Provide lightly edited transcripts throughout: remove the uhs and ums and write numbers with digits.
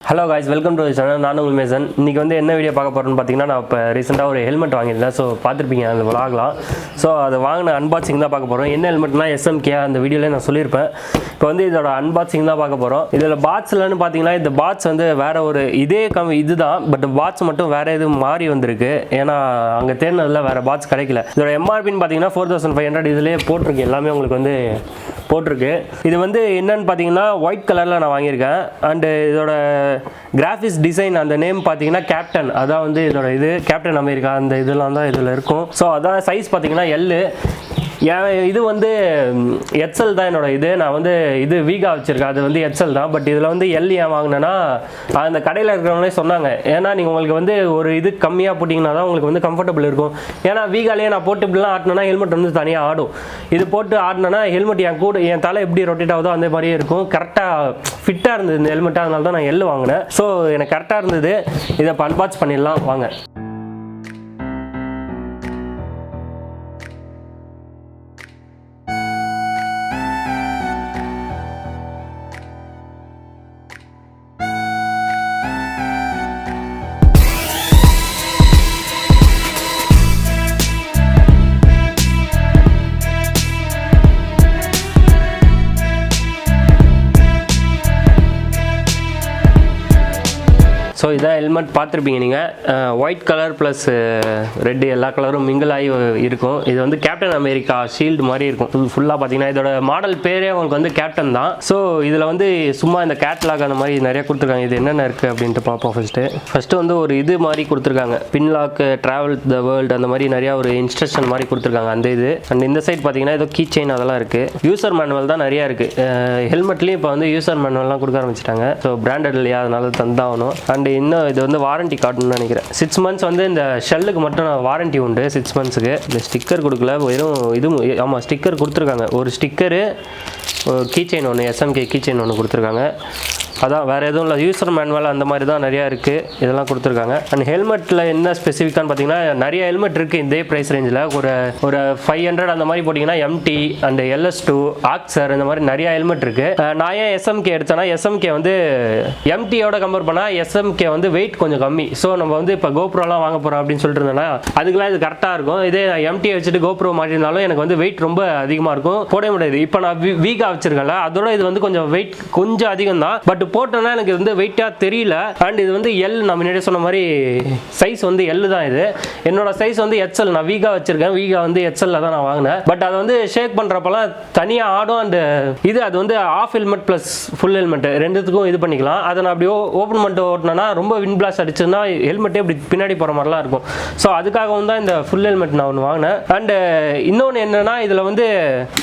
Hello guys, welcome to the channel. நான் உங்கள் Mason. இன்னைக்கு வந்து என்ன வீடியோ பார்க்க போறேன்னு பார்த்தீங்கன்னா நான் இப்போ ரீசெண்டாக ஒரு ஹெல்மெட் வாங்கியிருந்தேன். ஸோ பார்த்துருப்பீங்க அந்த vlogலாம். ஸோ அதை வாங்கின அன்பாக்சிங் தான் பார்க்க போகிறோம். என்ன ஹெல்மெட்னா SMK அந்த வீடியோவில் நான் சொல்லியிருப்பேன். இப்போ வந்து இதோட அன்பாக்சிங் தான் பார்க்க போகிறோம். இதில் பாட்ஸ்லன்னு பார்த்தீங்கன்னா இந்த பாட்ஸ் வந்து வேற ஒரு இதே இதுதான், பட் பாட்ஸ் மட்டும் வேற எதுவும் மாறி வந்திருக்கு. ஏன்னா அங்கே தேடினதில் வேற பாட்ஸ் கிடைக்கல. இதோட MRPன்னு பார்த்தீங்கன்னா 4500 இதிலே போட்டிருக்கு, எல்லாமே உங்களுக்கு வந்து போட்டிருக்கு. இது வந்து என்னன்னு பார்த்தீங்கன்னா ஒயிட் கலரில் நான் வாங்கியிருக்கேன். அண்டு இதோட கிராஃபிக்ஸ் டிசைன் அந்த நேம் பார்த்தீங்கன்னா கேப்டன், அதான் வந்து இதோட இது கேப்டன் அமெரிக்கா அந்த இதெல்லாம் தான் இதில் இருக்கும். ஸோ அதான் சைஸ் பார்த்தீங்கன்னா எல்லு. இது வந்து எக்ஸ்எல் தான் என்னோட இது. நான் வந்து இது வீகா வச்சுருக்கேன், அது வந்து எக்ஸ்எல் தான். பட் இதில் வந்து எல் ஏன் வாங்கினேன்னா அந்த கடையில் இருக்கிறவங்களே சொன்னாங்க, ஏன்னா நீங்கள் உங்களுக்கு வந்து ஒரு இது கம்மியாக போட்டிங்கன்னா தான் உங்களுக்கு வந்து கம்ஃபர்டபுள் இருக்கும். ஏன்னா வீகாலேயே நான் போட்டு இப்படிலாம் ஆட்டினேன்னா ஹெல்மெட் வந்து தனியாக ஆடும். இது போட்டு ஆடினேன்னா ஹெல்மெட் என் தலை எப்படி ரொட்டேட் ஆகுதோ அந்த மாதிரியே இருக்கும். கரெக்டாக ஃபிட்டாக இருந்தது இந்த ஹெல்மெட், அதனால தான் நான் எல் வாங்கினேன். ஸோ எனக்கு கரெக்டாக இருந்தது. இதை அன்பாக்ஸ் பண்ணிடலாம் வாங்க. ஸோ இதான் ஹெல்மெட் பார்த்துருப்பீங்க நீங்கள். ஒயிட் கலர் ப்ளஸ் ரெட்டு எல்லா கலரும் மிங்கிள் ஆகி இருக்கும். இது வந்து கேப்டன் அமெரிக்கா ஷீல்டு மாதிரி இருக்கும் ஃபுல்லாக பார்த்தீங்கன்னா. இதோட மாடல் பேரே உங்களுக்கு வந்து கேப்டன் தான். ஸோ இதில் வந்து சும்மா இந்த கேட்லாக் அந்த மாதிரி நிறைய கொடுத்துருக்காங்க. இது என்னென்ன இருக்குது அப்படின்ட்டு பார்ப்போம். ஃபஸ்ட்டு வந்து ஒரு இது மாதிரி கொடுத்துருக்காங்க, பின்லாக், ட்ராவல் த வேர்ல்டு அந்த மாதிரி நிறையா ஒரு இன்ஸ்ட்ரக்ஷன் மாதிரி கொடுத்துருக்காங்க அந்த இது. அண்ட் இந்த சைட் பார்த்தீங்கன்னா ஏதோ கீ செயின் அதெல்லாம் இருக்குது. யூசர் மேனுவல் தான் நிறையா இருக்குது. ஹெல்மெட்லேயும் இப்போ வந்து யூசர் மேனுவல்லாம் கொடுக்க ஆரம்பிச்சிட்டாங்க. ஸோ பிராண்டட் இல்லையா, அதனால தந்தாகணும். அண்ட் இன்னும் இது வந்து வாரண்டி கார்டுன்னு நினைக்கிறேன். 6 months வந்து இந்த ஷெல்லுக்கு மட்டும் வாரண்டி உண்டு 6 monthsக்கு. இந்த ஸ்டிக்கர் கொடுக்கல, வெறும் இது. ஆமாம், ஸ்டிக்கர் கொடுத்துருக்காங்க. ஒரு ஸ்டிக்கரு, கீ செயின் ஒன்று, SMK கீ செயின் ஒன்று கொடுத்துருக்காங்க. அதான், வேறு எதுவும் இல்லை. யூசர் மேனுவல் அந்த மாதிரி தான் நிறையா இருக்குது, இதெல்லாம் கொடுத்துருக்காங்க. அண்ட் ஹெல்மெட்டில் என்ன ஸ்பெசிஃபிக்கானு பார்த்தீங்கன்னா நிறைய ஹெல்மெட் இருக்குது இதே ப்ரைஸ் ரேஞ்சில். ஒரு 500 அந்த மாதிரி போட்டிங்கன்னா MT அண்ட் LS2, ஆக்சர் இந்த மாதிரி நிறையா ஹெல்மெட் இருக்குது. நான் ஏன் SMK எடுத்தேன்னா SMK வந்து MTயோட கம்பேர் பண்ணால் SMK வந்து வெயிட் கொஞ்சம் கம்மி. ஸோ நம்ம வந்து இப்போ கோப்ரோலாம் வாங்க போகிறோம் அப்படின்னு சொல்லிட்டு இருந்தேன்னா அதுக்கெலாம் இது கரெக்டாக இருக்கும். இதே MT வச்சுட்டு கோப்ரோ மாட்டிருந்தாலும் எனக்கு வந்து வெயிட் ரொம்ப அதிகமாக இருக்கும், போட முடியாது. இப்போ நான் வீகா வச்சிருக்கேன்ல, அதோட இது வந்து கொஞ்சம் வெயிட் கொஞ்சம் அதிகம் தான். பட் போட்டோன்னா எனக்கு வந்து வெயிட்டாக தெரியல. அண்ட் இது வந்து எல், நான் முன்னாடியே சொன்ன மாதிரி சைஸ் வந்து எல் தான். இது என்னோட சைஸ் வந்து XL. நான் வீகா வச்சிருக்கேன், வீகா வந்து XL தான் நான் வாங்கினேன். பட் அதை வந்து ஷேக் பண்ணுறப்பெல்லாம் தனியாக ஆடும். அண்ட் இது அது வந்து half helmet plus full helmet ரெண்டுத்துக்கும் இது பண்ணிக்கலாம். அதை நான் அப்படி ஓப்பன் பண்ணிட்டு ஓட்டினேன்னா ரொம்ப விண்ட் பிளாஸ்ட் அடிச்சுன்னா ஹெல்மெட்டே இப்படி பின்னாடி போகிற மாதிரிலாம் இருக்கும். ஸோ அதுக்காகவும் தான் இந்த ஃபுல் ஹெல்மெட் நான் ஒன்று வாங்கினேன். அண்டு இன்னொன்று என்னென்னா இதில் வந்து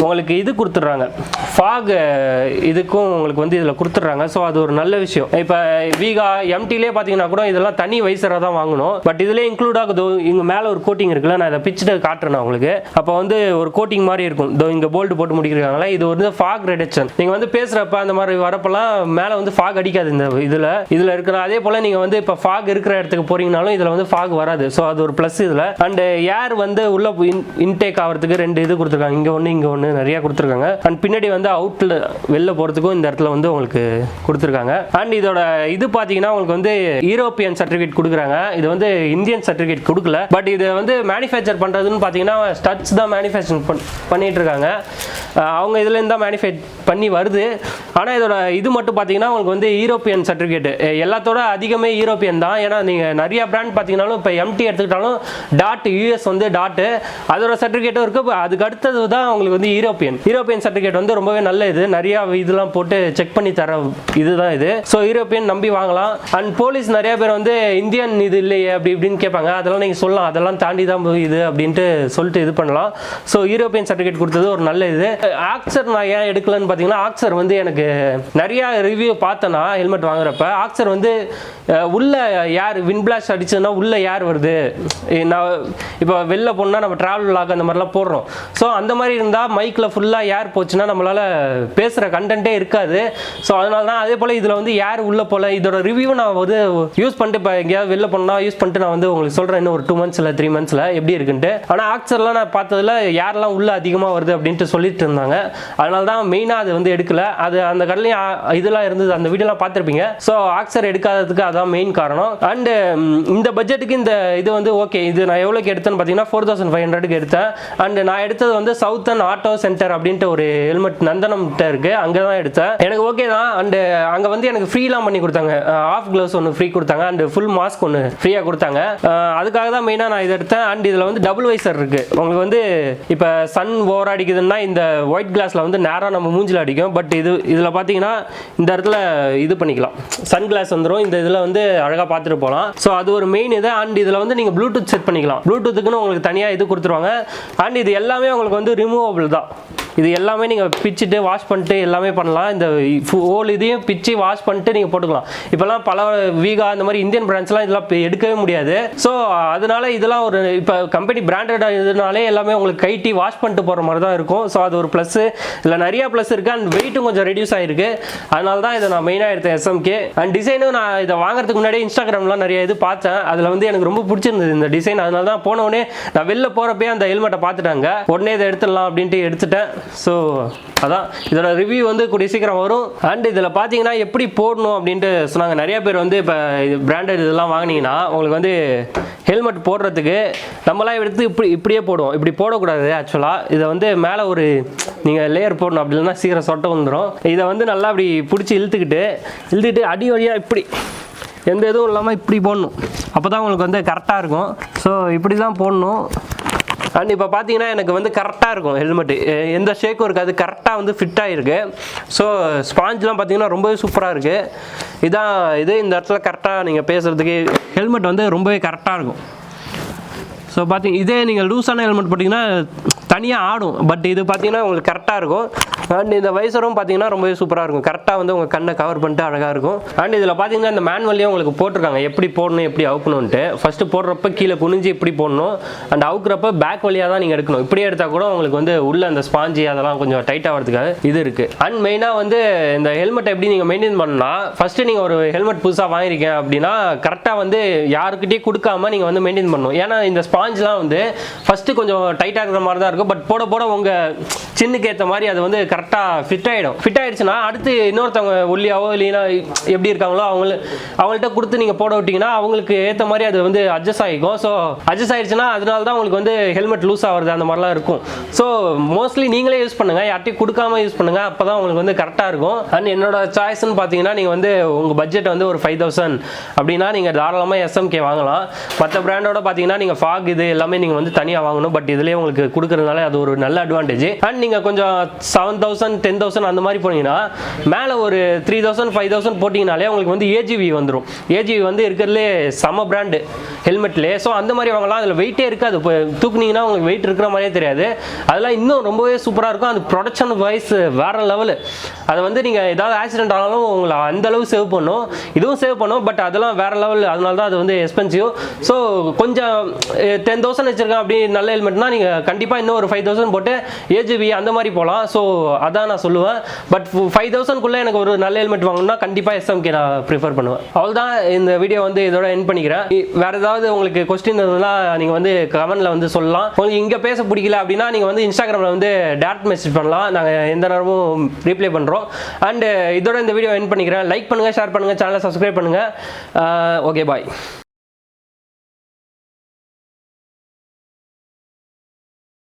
உங்களுக்கு இது கொடுத்துட்றாங்க, ஃபாக் இதுக்கும் உங்களுக்கு வந்து இதில் கொடுத்துட்றாங்க. ஸோ அது ஒரு நல்ல விஷயம். இப்போ வீகா MTலே பார்த்தீங்கன்னா கூட இதெல்லாம் தனி வைசராக தான் வாங்கணும். பட் இதிலே இன்க்ளூட் ஆகுது. இங்கே மேலே ஒரு கோட்டிங் இருக்குல்ல, நான் இதை பிச்சுட்டு காட்டுறேன் உங்களுக்கு. அப்போ வந்து ஒரு கோட்டிங் மாதிரி இருக்கும். இங்கே போல்டு போட்டு முடிக்கிறாங்களா, இது வந்து ஃபாக் ரிடக்ஷன். நீங்கள் வந்து பேசுகிறப்ப அந்த மாதிரி வரப்பெல்லாம் மேலே வந்து ஃபாக் அடிக்காது இந்த இதில் இருக்கிற. அதே போல் நீங்கள் வந்து இப்போ ஃபாக் இருக்கிற இடத்துக்கு போறீங்கனாலும் இதில் வந்து ஃபாக் வராது. ஸோ அது ஒரு ப்ளஸ் இதில். அண்ட் ஏர் வந்து உள்ள இன்டேக் ஆகிறதுக்கு 2 இது கொடுத்துருக்காங்க, இங்கே ஒன்று நிறைய கொடுத்துருக்காங்க. அண்ட் பின்னாடி வந்து அவுட்டில் வெளில போகிறதுக்கும் இந்த இடத்துல வந்து உங்களுக்கு கொடுத்துருக்காங்க. அண்ட் இதோட இது பார்த்தீங்கன்னா உங்களுக்கு வந்து யூரோப்பியன் சர்டிஃபிகேட் கொடுக்குறாங்க. இது வந்து இந்தியன் சர்டிஃபிகேட் கொடுக்கல. பட் இது வந்து மேனுஃபேக்சர் பண்ணுறதுன்னு பார்த்தீங்கன்னா ஸ்டட்ஸ் தான் மேனுஃபேக்சர் பண்ணிட்டு இருக்காங்க. அவங்க இதுலேருந்து தான் மேனுஃபேக்சர் பண்ணி வருது. ஆனால் இதோட இது மட்டும் பார்த்தீங்கன்னா உங்களுக்கு வந்து யூரோப்பியன் சர்டிஃபிகேட். எல்லாத்தோட அதிகமே யூரோப்பியன் தான். ஏன்னா நீங்கள் நிறைய பிராண்ட் பார்த்தீங்கன்னாலும் இப்போ MT எடுத்துக்கிட்டாலும் டாட் US வந்து டாட்டு அதோட சர்டிஃபிகேட்டும் இருக்குது. அதுக்கு அடுத்தது தான் உங்களுக்கு வந்து யூரோப்பியன் சர்டிஃபிகேட் வந்து ரொம்பவே நல்ல இது. நிறைய இதெல்லாம் போட்டு செக் பண்ணி தர இதுதான் இது. ஸோ யூரோப்பியன் நம்பி வாங்கலாம். அண்ட் போலீஸ் நிறைய பேர் வந்து இந்தியன் இது இல்லையே அப்படி இப்படின்னு கேட்பாங்க. அதெல்லாம் நீங்கள் சொல்லலாம், அதெல்லாம் தாண்டி தான் இது அப்படின்ட்டு சொல்லிட்டு இது பண்ணலாம். ஸோ யூரோப்பியன் சர்டிஃபிகேட் கொடுத்தது ஒரு நல்ல இது. ஆக்சர் நான் ஏன் எடுக்கலன்னு பார்த்தீங்கன்னா ஆக்சர் வந்து எனக்கு நிறைய ரிவ்யூ பார்த்தேன்னா ஹெல்மெட் வாங்குறப்ப ஆக்சர் வந்து உள்ள ஏர் விண்ட் பிளாஸ்ட் அடிச்சதுன்னா உள்ள ஏர் வருது. நான் இப்போ வெளில போனால் நம்ம ட்ராவல் லாக் அந்த மாதிரிலாம் போடுறோம். ஸோ அந்த மாதிரி இருந்தால் மைக்கில் ஃபுல்லாக ஏர் போச்சுன்னா நம்மளால் பேசுகிற கண்டென்ட்டே இருக்காது. ஸோ அதனால தான். அதே போல் இதில் வந்து ஏர் உள்ள போல இதோட ரிவ்யூ நான் வந்து யூஸ் பண்ணிட்டு இப்போ எங்கேயாவது வெளில போனால் யூஸ் பண்ணிட்டு நான் வந்து உங்களுக்கு சொல்கிறேன் இன்னும் ஒரு 2 months இல்லை 3 months எப்படி இருக்குன்ட்டு. ஆனால் ஆக்சர்லாம் நான் பார்த்ததில் யாரெல்லாம் உள்ள அதிகமாக வருது அப்படின்ட்டு சொல்லிட்டு இருந்தாங்க. அதனால தான் மெயினாக தான் அது வந்து எடுக்கல. அது அந்த கடலையும் இதெல்லாம் இருந்தது, அந்த வீடியோலாம் பார்த்துருப்பீங்க. ஸோ ஆக்சர் எடுக்காததுக்கு அதான் மெயின் காரணம். அண்டு இந்த பட்ஜெட்டுக்கு இந்த இது வந்து ஓகே. இது நான் எவ்வளோக்கு எடுத்தேன்னு பார்த்தீங்கன்னா 4500 எடுத்தேன். அண்டு நான் எடுத்தது வந்து சவுத்தர்ன் ஆட்டோ சென்டர் அப்படின்ட்டு ஒரு ஹெல்மெட் நந்தனம்கிட்ட இருக்குது, அங்கே தான் எடுத்தேன். எனக்கு ஓகே தான். அண்டு அங்கே வந்து எனக்கு ஃப்ரீலாம் பண்ணி கொடுத்தாங்க. ஆஃப் க்ளவுஸ் ஒன்று ஃப்ரீ கொடுத்தாங்க, அண்டு ஃபுல் மாஸ்க் ஒன்று ஃப்ரீயாக கொடுத்தாங்க. அதுக்காக தான் மெயினாக நான் இதை எடுத்தேன். அண்ட் இதில் வந்து டபுள் வைசர் இருக்குது. உங்களுக்கு வந்து இப்போ சன் ஓவர் அடிக்குதுன்னா இந்த ஒயிட் கிளாஸில் வந்து நேராக நம்ம மூஞ்சில் அடிக்கும். பட் இதில் பார்த்தீங்கன்னா இந்த இடத்துல இது பண்ணிக்கலாம், சன் கிளாஸ் வந்துடும். இந்த இதில் வந்து அழகாக பார்த்துட்டு போகலாம். ஸோ அது ஒரு மெயின் இது. அண்ட் இதில் வந்து நீங்கள் ப்ளூடூத் செட் பண்ணிக்கலாம். ப்ளூடூத்துக்குன்னு உங்களுக்கு தனியாக இது கொடுத்துருவாங்க. அண்ட் இது எல்லாமே உங்களுக்கு வந்து ரிமூவபிள் தான். இது எல்லாமே நீங்கள் பிச்சுட்டு வாஷ் பண்ணிட்டு எல்லாமே பண்ணலாம். இந்த ஹோல் இதையும் பிச்சு வாஷ் பண்ணிட்டு நீங்கள் போட்டுக்கலாம். இப்போல்லாம் பல வீகா இந்த மாதிரி இந்தியன் பிராண்ட்ஸ்லாம் இதெல்லாம் எடுக்கவே முடியாது. ஸோ அதனால இதெல்லாம் ஒரு இப்போ கம்பெனி பிராண்டட் இதனாலே எல்லாமே உங்களுக்கு கைட்டி வாஷ் பண்ணிட்டு போகிற மாதிரி தான் இருக்கும். ஸோ அது ஒரு ப்ளஸ்ஸு. இதில் நிறையா ப்ளஸ் இருக்குது. அண்ட் வெயிட்டும் கொஞ்சம் ரெடியூஸ் ஆகிருக்கு. அதனால தான் இதை நான் மெயினாக எடுத்தேன் SMK. அண்ட் டிசைனும் நான் இதை வாங்குறதுக்கு முன்னாடியே இன்ஸ்டாகிராம்லாம் நிறைய இது பார்த்தேன். அதில் வந்து எனக்கு ரொம்ப பிடிச்சிருந்தது இந்த டிசைன். அதனால தான் போனவுடனே நான் வெளில போகிறப்பே அந்த ஹெல்மெட்டை பார்த்துட்டாங்க, உடனே இதை எடுத்துடலாம் அப்படின்ட்டு எடுத்துட்டேன். ஸோ அதான் இதோட ரிவ்யூ வந்து கூடிய சீக்கிரம் வரும். அண்ட் இதில் பார்த்தீங்கன்னா எப்படி போடணும் அப்படின்ட்டு சொன்னாங்க. நிறைய பேர் வந்து இப்போ பிராண்டட் இதெல்லாம் வாங்கினீங்கன்னா உங்களுக்கு வந்து ஹெல்மெட் போடுறதுக்கு நம்மளாம் எடுத்து இப்படியே போடுவோம். இப்படி போடக்கூடாது. ஆக்சுவலாக இதை வந்து மேலே ஒரு நீங்கள் லேயர் போடணும், அப்படி இல்லைன்னா சீக்கிரம் சொட்டை வந்துடும். இதை வந்து நல்லா அப்படி பிடிச்சி இழுத்துக்கிட்டு அடி வழியாக இப்படி எந்த இதுவும் இல்லாமல் இப்படி போடணும். அப்போ தான் உங்களுக்கு வந்து கரெக்டாக இருக்கும். ஸோ இப்படி தான் போடணும். அண்ட் இப்போ பார்த்தீங்கன்னா எனக்கு வந்து கரெக்டாக இருக்கும் ஹெல்மெட்டு, எந்த ஷேக்கும் இருக்காது, கரெக்டாக வந்து ஃபிட் ஆகிருக்கு. ஸோ ஸ்பாஞ்ச்லாம் பார்த்தீங்கன்னா ரொம்பவே சூப்பராக இருக்குது. இதான் இது இந்த இடத்துல கரெக்டாக நீங்கள் பேசுகிறதுக்கு ஹெல்மெட் வந்து ரொம்பவே கரெக்டாக இருக்கும். ஸோ பார்த்தீங்க இதே நீங்கள் லூஸான ஹெல்மெட் போட்டிங்கன்னா தனியாக ஆடும். பட் இது பார்த்தீங்கன்னா உங்களுக்கு கரெக்டாக இருக்கும். அண்ட் இந்த வைசரும் பார்த்தீங்கன்னா ரொம்பவே சூப்பராக இருக்கும். கரெக்டாக வந்து உங்கள் கண்ணை கவர் பண்ணிட்டு அழகாக இருக்கும். அண்ட் இதில் பார்த்தீங்கன்னா இந்த மேனுவல்லையே உங்களுக்கு போட்டிருக்காங்க எப்படி போடணும் எப்படி அவுக்கணும்ன்ட்டு. ஃபஸ்ட்டு போடுறப்ப கீழே குனிஞ்சு இப்படி போடணும். அண்ட் அவுக்குறப்ப பேக் வழியாக தான் நீங்கள் எடுக்கணும். இப்படியே எடுத்தால் கூட உங்களுக்கு வந்து உள்ள அந்த ஸ்பாஞ்சி அதெல்லாம் கொஞ்சம் டைட் ஆகிறதுக்காக இது இருக்குது. அண்ட் மெயினாக வந்து இந்த ஹெல்மெட் எப்படி நீங்கள் மெயின்டைன் பண்ணணும்னா, ஃபஸ்ட்டு நீங்கள் ஒரு ஹெல்மெட் புதுசாக வாங்கிருக்கீங்க அப்படின்னா கரெக்டாக வந்து யாருக்கிட்டே கொடுக்காம நீங்கள் வந்து மெயின்டைன் பண்ணணும். ஏன்னா இந்த ஸ்பாஞ்ச்லாம் வந்து ஃபஸ்ட்டு கொஞ்சம் டைட்டாக இருக்கிற மாதிரி தான் இருக்கும். பட் போட போட உங்கள் சின்னுக்கு ஏற்ற மாதிரி அது வந்து கரெக்டாக ஃபிட் ஆகிடும். ஃபிட் ஆகிடுச்சுன்னா அடுத்து இன்னொருத்தவங்க ஒல்லியாவோ இல்லைன்னா எப்படி இருக்காங்களோ அவங்கள்ட்ட கொடுத்து நீங்கள் போட விட்டிங்கன்னா அவங்களுக்கு ஏற்ற மாதிரி அது வந்து அட்ஜஸ்ட் ஆகிக்கும். ஸோ அட்ஜஸ்ட் ஆகிடுச்சுன்னா அதனால தான் உங்களுக்கு வந்து ஹெல்மெட் லூஸ் ஆகிறது அந்த மாதிரிலாம் இருக்கும். ஸோ மோஸ்ட்லி நீங்களே யூஸ் பண்ணுங்கள், யார்ட்டையும் கொடுக்காம யூஸ் பண்ணுங்கள். அப்போ தான் உங்களுக்கு வந்து கரெக்டாக இருக்கும். அண்ட் என்னோட சாய்ஸ்ன்னு பார்த்தீங்கன்னா நீங்கள் வந்து உங்கள் பட்ஜெட் வந்து ஒரு 5000 அப்படின்னா நீங்கள் தாராளமாக SMK வாங்கலாம். மற்ற பிராண்டோட பார்த்தீங்கன்னா நீங்கள் ஃபாக் இது எல்லாமே நீங்கள் வந்து தனியாக வாங்கணும். பட் இதுலேயே உங்களுக்கு கொடுக்குறதுனால அது ஒரு நல்ல அட்வான்டேஜ். அண்ட் நீங்கள் கொஞ்சம் 7000 10,000 அந்த மாதிரி போனீங்கன்னா மேலே ஒரு 3000 5000 போட்டிங்கனாலே உங்களுக்கு வந்து AGV வந்துடும். AGV வந்து இருக்கிறதுலே செம பிராண்டு ஹெல்மெட்லேயே. ஸோ அந்த மாதிரி வாங்கலாம். அதில் வெயிட்டே இருக்காது. இப்போ தூக்குனீங்கன்னா உங்களுக்கு வெயிட் இருக்கிற மாதிரியே தெரியாது. அதெல்லாம் இன்னும் ரொம்பவே சூப்பராக இருக்கும். அது ப்ரொடக்ஷன் வைஸ் வேறு லெவலு. அதை வந்து நீங்கள் ஏதாவது ஆக்சிடென்ட் ஆனாலும் உங்களை அந்தளவு சேவ் பண்ணும். இதுவும் சேவ் பண்ணும். பட் அதெல்லாம் வேறு லெவல். அதனால தான் அது வந்து எக்ஸ்பென்சிவ். ஸோ கொஞ்சம் 10,000 வச்சுருக்கேன் அப்படி நல்ல ஹெல்மெட்னா நீங்கள் கண்டிப்பாக இன்னும் ஒரு 5000 போட்டு AGV அந்த மாதிரி போகலாம். ஸோ அதான் நான் சொல்லுவேன். பட் 5000க்குள்ளே எனக்கு ஒரு நல்ல ஹெல்மெட் வாங்கணும்னா கண்டிப்பாக SMK நான் ப்ரிஃபர் பண்ணுவேன். அவ்வளோதான், இந்த வீடியோ வந்து இதோட எண்ட் பண்ணிக்கிறேன். வேறு ஏதாவது உங்களுக்கு கொஸ்டின் இருந்ததுன்னா நீங்கள் வந்து கமெண்ட்டில் வந்து சொல்லலாம். உங்களுக்கு இங்கே பேச பிடிக்கல அப்படின்னா நீங்கள் வந்து இன்ஸ்டாகிராமில் வந்து டேரக்ட் மெசேஜ் பண்ணலாம். நாங்கள் எந்த நேரமும் ரீப்ளை பண்ணுறோம். அண்டு இதோட இந்த வீடியோ எண்ட் பண்ணிக்கிறேன். லைக் பண்ணுங்கள், ஷேர் பண்ணுங்கள், சேனலை சப்ஸ்கிரைப் பண்ணுங்கள். ஓகே, பாய்.